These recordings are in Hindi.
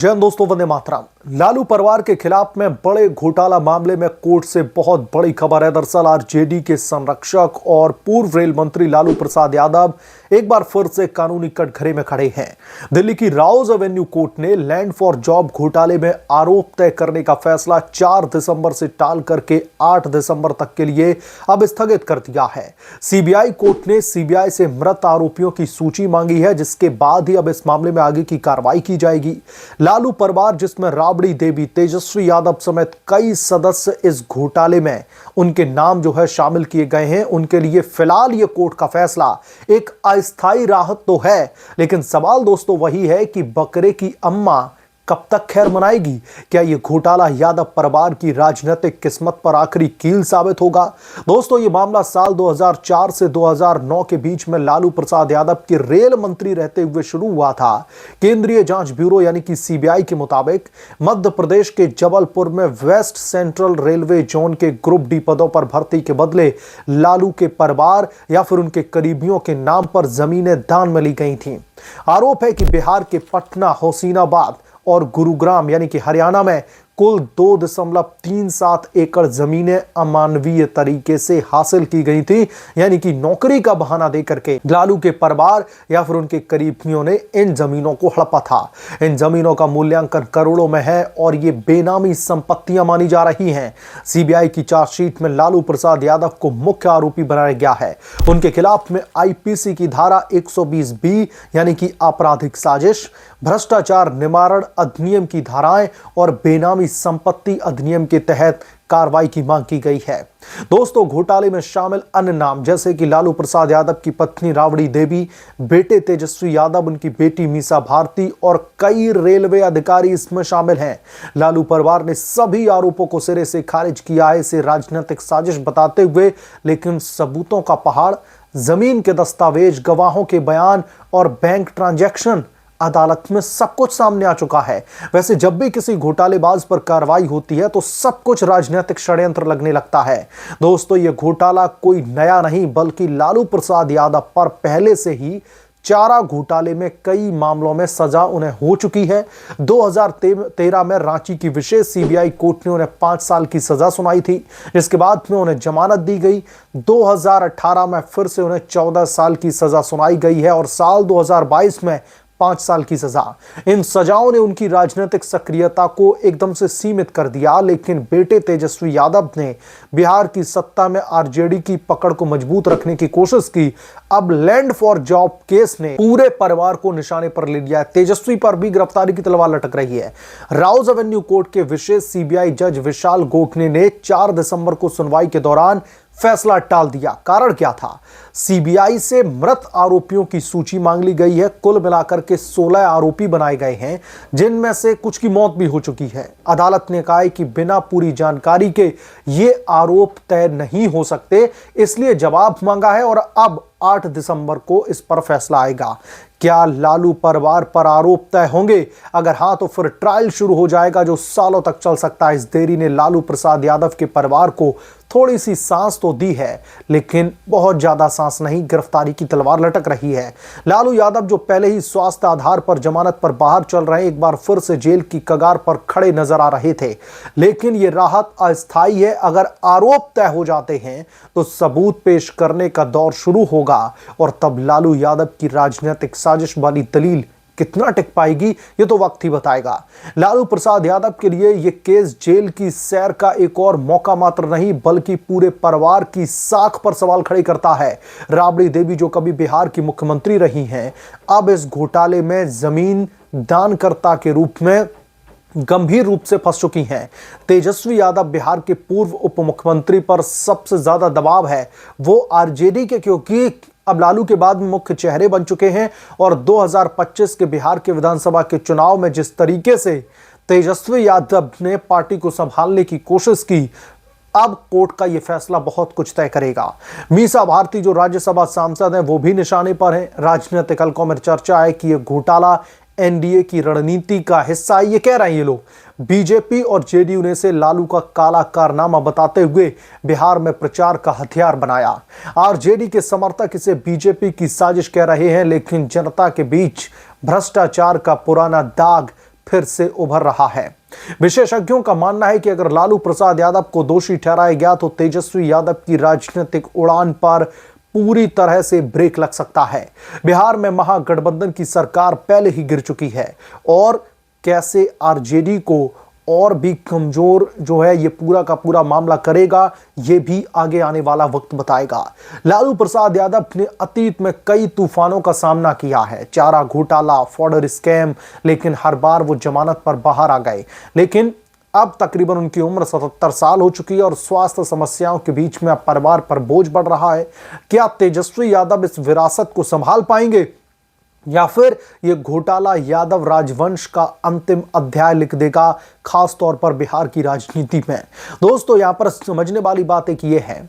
जय हिंद दोस्तों, वंदे मातरम। लालू परिवार के खिलाफ में बड़े घोटाला मामले में कोर्ट से बहुत बड़ी खबर है। दरअसल आरजेडी के संरक्षक और पूर्व रेल मंत्री लालू प्रसाद यादव एक बार फिर से कानूनी कटघरे में खड़े हैं। दिल्ली की राउज एवेन्यू कोर्ट ने लैंड फॉर जॉब घोटाले में आरोप तय करने का फैसला 4 दिसंबर से टाल करके 8 दिसंबर तक के लिए अब स्थगित कर दिया है। सीबीआई कोर्ट ने सीबीआई से मृत आरोपियों की सूची मांगी है, जिसके बाद ही अब इस मामले में आगे की कार्रवाई की जाएगी। लालू परिवार, जिसमें राबड़ी देवी, तेजस्वी यादव समेत कई सदस्य इस घोटाले में उनके नाम जो है शामिल किए गए हैं, उनके लिए फिलहाल ये कोर्ट का फैसला एक अस्थायी राहत तो है, लेकिन सवाल दोस्तों वही है कि बकरे की अम्मा कब तक खैर मनाएगी। क्या यह घोटाला यादव परिवार की राजनीतिक किस्मत पर आखिरी कील साबित होगा? दोस्तों, यह मामला साल 2004 से 2009 के बीच में लालू प्रसाद यादव के रेल मंत्री रहते हुए शुरू हुआ था। केंद्रीय जांच ब्यूरो यानी कि सीबीआई के मुताबिक मध्य प्रदेश के जबलपुर में वेस्ट सेंट्रल रेलवे जोन के ग्रुप डी पदों पर भर्ती के बदले लालू के परिवार या फिर उनके करीबियों के नाम पर जमीनें दान में ली गई थीं। आरोप है कि बिहार के पटना, होशंगाबाद और गुरुग्राम यानी कि हरियाणा में कुल 2.37 एकड़ जमीनें अमानवीय तरीके से हासिल की गई थी, यानी कि नौकरी का बहाना देकर के लालू के परिवार या फिर उनके करीबियों ने इन जमीनों को हड़पा था। इन जमीनों का मूल्यांकन करोड़ों में है और ये बेनामी संपत्तियां मानी जा रही हैं। सीबीआई की चार्जशीट में लालू प्रसाद यादव को मुख्य आरोपी बनाया गया है। उनके खिलाफ में आईपीसी की धारा 120B यानी कि आपराधिक साजिश, भ्रष्टाचार निवारण अधिनियम की धाराएं और बेनामी संपत्ति अधिनियम के तहत कार्रवाई की मांग की गई है। दोस्तों, घोटाले में शामिल अन्य नाम जैसे कि लालू प्रसाद यादव की पत्नी राबड़ी देवी, बेटे तेजस्वी यादव, उनकी बेटी मीसा भारती और कई रेलवे अधिकारी इसमें शामिल हैं। लालू परिवार ने सभी आरोपों को सिरे से खारिज किया है, इसे राजनीतिक साजिश बताते हुए, लेकिन सबूतों का पहाड़, जमीन के दस्तावेज, गवाहों के बयान और बैंक ट्रांजैक्शन, अदालत में सब कुछ सामने आ चुका है। वैसे जब भी किसी घोटालेबाज पर कार्रवाई होती है तो सब कुछ राजनीतिक षड्यंत्र लगने लगता है। दोस्तों, यह घोटाला कोई नया नहीं, बल्कि लालू प्रसाद यादव पर पहले से ही चारा घोटाले में कई मामलों में सजा उन्हें हो चुकी है। 2013 में रांची की विशेष सीबीआई कोर्ट ने उन्हें 5 साल की सजा सुनाई थी, जिसके बाद में उन्हें जमानत दी गई। 2018 में फिर से उन्हें 14 साल की सजा सुनाई गई है और साल 2022 में 5 साल की सजा। इन सजाओं ने उनकी राजनीतिक सक्रियता को एकदम से सीमित कर दिया, लेकिन बेटे तेजस्वी यादव ने बिहार की सत्ता में आरजेडी की पकड़ को मजबूत रखने की कोशिश की। अब लैंड फॉर जॉब केस ने पूरे परिवार को निशाने पर ले लिया है। तेजस्वी पर भी गिरफ्तारी की तलवार लटक रही है। राउज एवेन्यू कोर्ट के विशेष सीबीआई जज विशाल गोखले ने 4 दिसंबर को सुनवाई के दौरान फैसला टाल दिया। कारण क्या था? सीबीआई से मृत आरोपियों की सूची मांग ली गई है। कुल मिलाकर के 16 आरोपी बनाए गए हैं, जिनमें से कुछ की मौत भी हो चुकी है। अदालत ने कहा है कि बिना पूरी जानकारी के ये आरोप तय नहीं हो सकते, इसलिए जवाब मांगा है और अब 8 दिसंबर को इस पर फैसला आएगा। क्या लालू परिवार पर आरोप तय होंगे? अगर हां तो फिर ट्रायल शुरू हो जाएगा, जो सालों तक चल सकता है। इस देरी ने लालू प्रसाद यादव के परिवार को थोड़ी सी सांस तो दी है, लेकिन बहुत ज्यादा सांस नहीं। गिरफ्तारी की तलवार लटक रही है। लालू यादव, जो पहले ही स्वास्थ्य आधार पर जमानत पर बाहर चल रहे, एक बार फिर से जेल की कगार पर खड़े नजर आ रहे थे, लेकिन यह राहत अस्थायी है। अगर आरोप तय हो जाते हैं तो सबूत पेश करने का दौर शुरू होगा और तब लालू यादव की राजनीतिक साजिश वाली दलील कितना टिक पाएगी, ये तो वक्त ही बताएगा। लालू प्रसाद यादव के लिए यह केस जेल की सैर का एक और मौका मात्र नहीं, बल्कि पूरे परिवार की साख पर सवाल खड़े करता है। राबड़ी देवी, जो कभी बिहार की मुख्यमंत्री रही हैं, अब इस घोटाले में जमीन दानकर्ता के रूप में गंभीर रूप से फंस चुकी हैं। तेजस्वी यादव, बिहार के पूर्व उप मुख्यमंत्री पर सबसे ज्यादा दबाव है वो आरजेडी के, क्योंकि अब लालू के बाद मुख्य चेहरे बन चुके हैं और 2025 के बिहार के विधानसभा के चुनाव में जिस तरीके से तेजस्वी यादव ने पार्टी को संभालने की कोशिश की, अब कोर्ट का यह फैसला बहुत कुछ तय करेगा। मीसा भारती, जो राज्यसभा सांसद हैं, वो भी निशाने पर हैं। राजनीतिक हलकों में चर्चा है कि यह घोटाला एनडीए की रणनीति का हिस्सा है, ये कह रहे हैं ये लोग। बीजेपी और जेडीयू ने इसे लालू का काला कारनामा बताते हुए बिहार में प्रचार का हथियार बनाया। आरजेडी के समर्थक इसे बीजेपी की साजिश कह रहे हैं, लेकिन जनता के बीच भ्रष्टाचार का पुराना दाग फिर से उभर रहा है। विशेषज्ञों का मानना है कि अगर लालू प्रसाद यादव को दोषी ठहराया गया तो तेजस्वी यादव की राजनीतिक उड़ान पर पूरी तरह से ब्रेक लग सकता है। बिहार में महागठबंधन की सरकार पहले ही गिर चुकी है और कैसे आरजेडी को और भी कमजोर जो है ये पूरा का पूरा मामला करेगा, ये भी आगे आने वाला वक्त बताएगा। लालू प्रसाद यादव ने अतीत में कई तूफानों का सामना किया है, चारा घोटाला, फॉर्डर स्कैम, लेकिन हर बार वो जमानत पर बाहर आ गए। लेकिन अब तकरीबन उनकी उम्र 77 साल हो चुकी है और स्वास्थ्य समस्याओं के बीच में अब परिवार पर बोझ बढ़ रहा है। क्या तेजस्वी यादव इस विरासत को संभाल पाएंगे या फिर यह घोटाला यादव राजवंश का अंतिम अध्याय लिख देगा, खास तौर पर बिहार की राजनीति में। दोस्तों, यहां पर समझने वाली बात एक ये है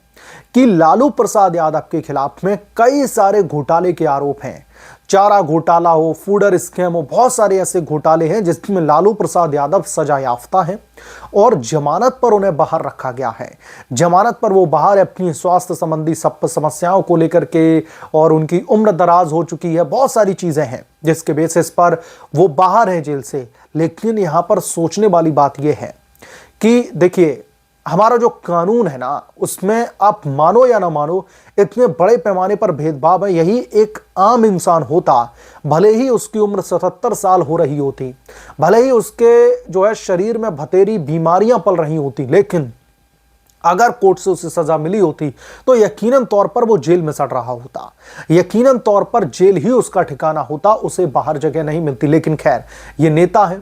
कि लालू प्रसाद यादव के खिलाफ में कई सारे घोटाले के आरोप हैं। चारा घोटाला हो, फूडर स्कैम हो, बहुत सारे ऐसे घोटाले हैं जिसमें लालू प्रसाद यादव सजा याफ्ता हैं और जमानत पर उन्हें बाहर रखा गया है। जमानत पर वो बाहर अपनी स्वास्थ्य संबंधी सब समस्याओं को लेकर के, और उनकी उम्र दराज हो चुकी है, बहुत सारी चीजें हैं जिसके बेसिस पर वो बाहर है जेल से। लेकिन यहां पर सोचने वाली बात यह है कि देखिए, हमारा जो कानून है ना, उसमें आप मानो या ना मानो, इतने बड़े पैमाने पर भेदभाव है। यही एक आम इंसान होता, भले ही उसकी उम्र 77 साल हो रही होती, भले ही उसके जो है शरीर में भतेरी बीमारियां पल रही होती, लेकिन अगर कोर्ट से उसे सजा मिली होती तो यकीनन तौर पर वो जेल में सड़ रहा होता, यकीनन तौर पर जेल ही उसका ठिकाना होता, उसे बाहर जगह नहीं मिलती। लेकिन खैर, ये नेता है,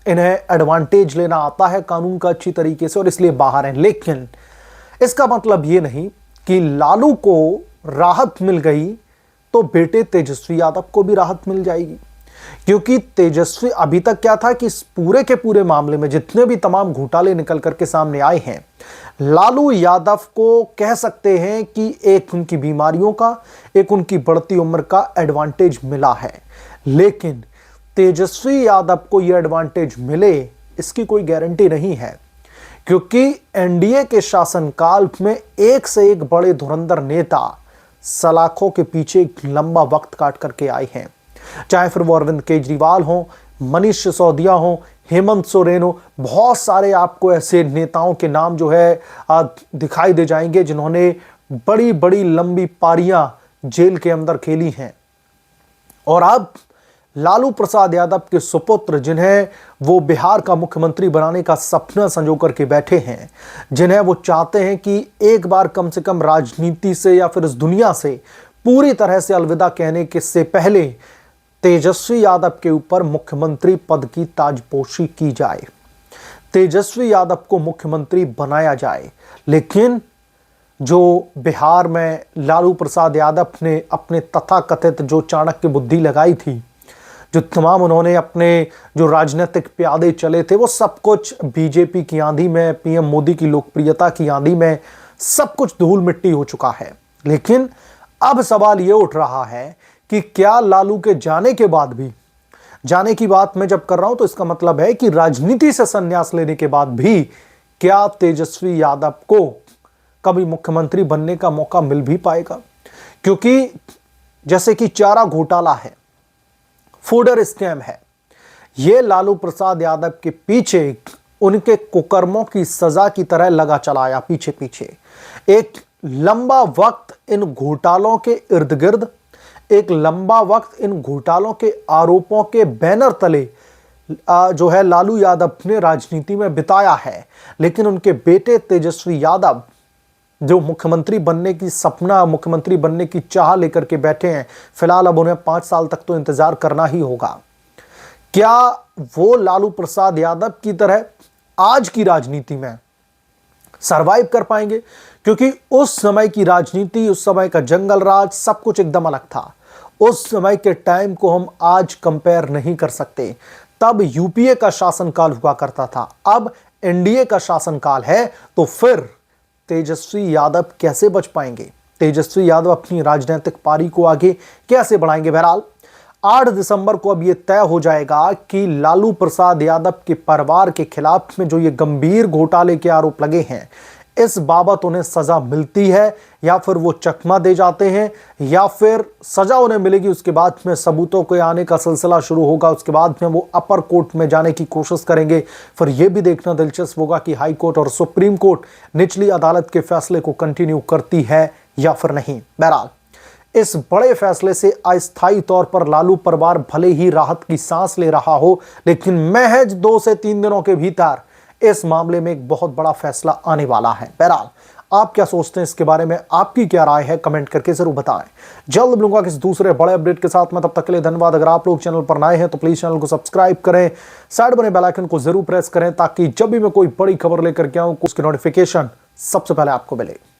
इन्हें एडवांटेज लेना आता है कानून का अच्छी तरीके से और इसलिए बाहर हैं। लेकिन इसका मतलब यह नहीं कि लालू को राहत मिल गई तो बेटे तेजस्वी यादव को भी राहत मिल जाएगी, क्योंकि तेजस्वी अभी तक क्या था कि इस पूरे के पूरे मामले में जितने भी तमाम घोटाले निकल करके सामने आए हैं, लालू यादव को कह सकते हैं कि एक उनकी बीमारियों का, एक उनकी बढ़ती उम्र का एडवांटेज मिला है। लेकिन तेजस्वी यादव को यह एडवांटेज मिले, इसकी कोई गारंटी नहीं है, क्योंकि एनडीए के शासनकाल में एक से एक बड़े धुरंधर नेता सलाखों के पीछे एक लंबा वक्त काट करके आए हैं। चाहे फिर वो अरविंद केजरीवाल हो, मनीष सिसोदिया हो, हेमंत सोरेन हो, बहुत सारे आपको ऐसे नेताओं के नाम जो है दिखाई दे जाएंगे जिन्होंने बड़ी बड़ी लंबी पारियां जेल के अंदर खेली हैं। और अब लालू प्रसाद यादव के सुपुत्र, जिन्हें वो बिहार का मुख्यमंत्री बनाने का सपना संजो करके बैठे हैं, जिन्हें वो चाहते हैं कि एक बार कम से कम राजनीति से या फिर इस दुनिया से पूरी तरह से अलविदा कहने के से पहले तेजस्वी यादव के ऊपर मुख्यमंत्री पद की ताजपोशी की जाए, तेजस्वी यादव को मुख्यमंत्री बनाया जाए। लेकिन जो बिहार में लालू प्रसाद यादव ने अपने तथाकथित जो चाणक्य बुद्धि लगाई थी, जो तमाम उन्होंने अपने जो राजनीतिक प्यादे चले थे, वो सब कुछ बीजेपी की आंधी में, पीएम मोदी की लोकप्रियता की आंधी में सब कुछ धूल मिट्टी हो चुका है। लेकिन अब सवाल ये उठ रहा है कि क्या लालू के जाने के बाद भी, जाने की बात मैं जब कर रहा हूं तो इसका मतलब है कि राजनीति से संन्यास लेने के बाद भी क्या तेजस्वी यादव को कभी मुख्यमंत्री बनने का मौका मिल भी पाएगा? क्योंकि जैसे कि चारा घोटाला है, फूडर स्कैम है, यह लालू प्रसाद यादव के पीछे उनके कुकर्मों की सजा की तरह लगा चला आया पीछे पीछे। एक लंबा वक्त इन घोटालों के इर्द गिर्द, एक लंबा वक्त इन घोटालों के आरोपों के बैनर तले जो है लालू यादव ने राजनीति में बिताया है। लेकिन उनके बेटे तेजस्वी यादव जो मुख्यमंत्री बनने की सपना, मुख्यमंत्री बनने की चाह लेकर के बैठे हैं, फिलहाल अब उन्हें 5 साल तक तो इंतजार करना ही होगा। क्या वो लालू प्रसाद यादव की तरह आज की राजनीति में सरवाइव कर पाएंगे? क्योंकि उस समय की राजनीति, उस समय का जंगल राज, सब कुछ एकदम अलग था। उस समय के टाइम को हम आज कंपेयर नहीं कर सकते। तब यूपीए का शासनकाल हुआ करता था, अब एनडीए का शासनकाल है, तो फिर तेजस्वी यादव कैसे बच पाएंगे? तेजस्वी यादव अपनी राजनीतिक पारी को आगे कैसे बढ़ाएंगे? बहरहाल 8 दिसंबर को अब यह तय हो जाएगा कि लालू प्रसाद यादव के परिवार के खिलाफ में जो ये गंभीर घोटाले के आरोप लगे हैं, इस बाबत उन्हें सजा मिलती है या फिर वो चकमा दे जाते हैं, या फिर सजा उन्हें मिलेगी, उसके बाद में सबूतों के आने का सिलसिला शुरू होगा, उसके बाद में वो अपर कोर्ट में जाने की कोशिश करेंगे। फिर यह भी देखना दिलचस्प होगा कि हाई कोर्ट और सुप्रीम कोर्ट निचली अदालत के फैसले को कंटिन्यू करती है या फिर नहीं। बहरहाल इस बड़े फैसले से अस्थायी तौर पर लालू परिवार भले ही राहत की सांस ले रहा हो, लेकिन महज 2 से 3 दिनों के भीतर इस मामले में एक बहुत बड़ा फैसला आने वाला है। बहरहाल आप क्या सोचते हैं इसके बारे में, आपकी क्या राय है, कमेंट करके जरूर बताएं। जल्द मिलूंगा किसी दूसरे बड़े अपडेट के साथ में, तब तक के लिए धन्यवाद। अगर आप लोग चैनल पर नए हैं तो प्लीज चैनल को सब्सक्राइब करें, साइड बने बेल आइकन को जरूर प्रेस करें, ताकि जब भी मैं कोई बड़ी खबर लेकर के आऊं उसकी नोटिफिकेशन सबसे पहले आपको मिले।